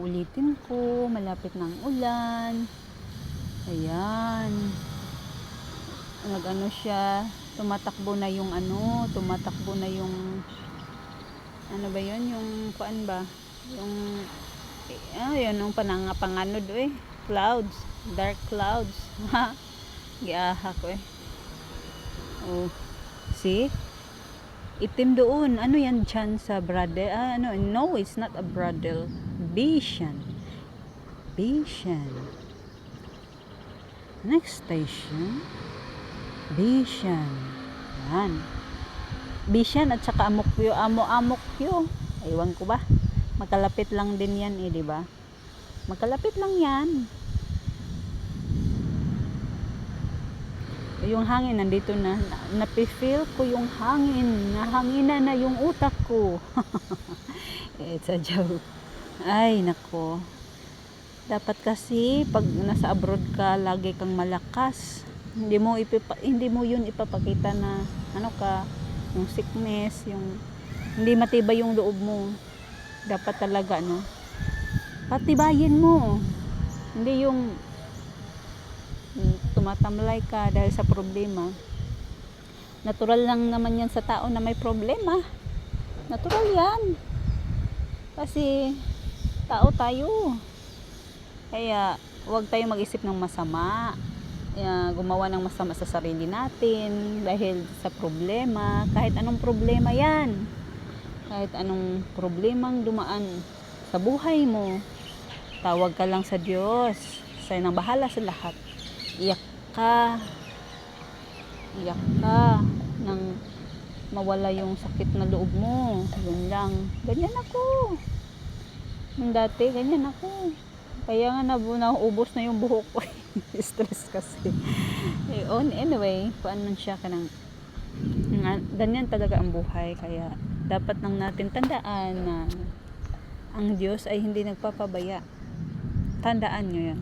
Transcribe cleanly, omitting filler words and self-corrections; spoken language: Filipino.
uulitin ko, malapit na ang ulan. Ayan. Nag-ano siya, tumatakbo na yung ano ba yun, yung kuan ba? Yung, yun, yung panganod clouds, dark clouds. Giaha ko Oh, see? Itim doon. Ano yan dyan sa brother? No, it's not a brother. Bishan. Next station. Bishan. Yan. Bishan at saka Amokyo. Amokyo. Ewan ko ba? Magkalapit lang din yan di ba? Magkalapit lang yan. Yung hangin nandito na, napifeel ko yung hangin, nahangina na yung utak ko. It's a joke. Ay nako, dapat kasi pag nasa abroad ka lagi kang malakas, hindi mo yun ipapakita na ano ka, yung sickness, yung hindi matibay yung loob mo. Dapat talaga patibayin mo, hindi yung tumatamlay ka dahil sa problema. Natural lang naman yan sa tao na may problema. Natural yan. Kasi tao tayo. Kaya huwag tayo mag-isip ng masama. Gumawa ng masama sa sarili natin dahil sa problema. Kahit anong problema yan. Kahit anong problemang dumaan sa buhay mo, tawag ka lang sa Diyos. Siya nang bahala sa lahat. Iyak ka nang mawala yung sakit na loob mo. Yun lang. Ganyan ako. Nung dati, ganyan ako. Kaya nga naubos na yung buhok ko. Stress kasi. Anyway, paano siya ka ng ganyan talaga ang buhay. Kaya dapat nang natin tandaan na ang Diyos ay hindi nagpapabaya. Tandaan nyo yan.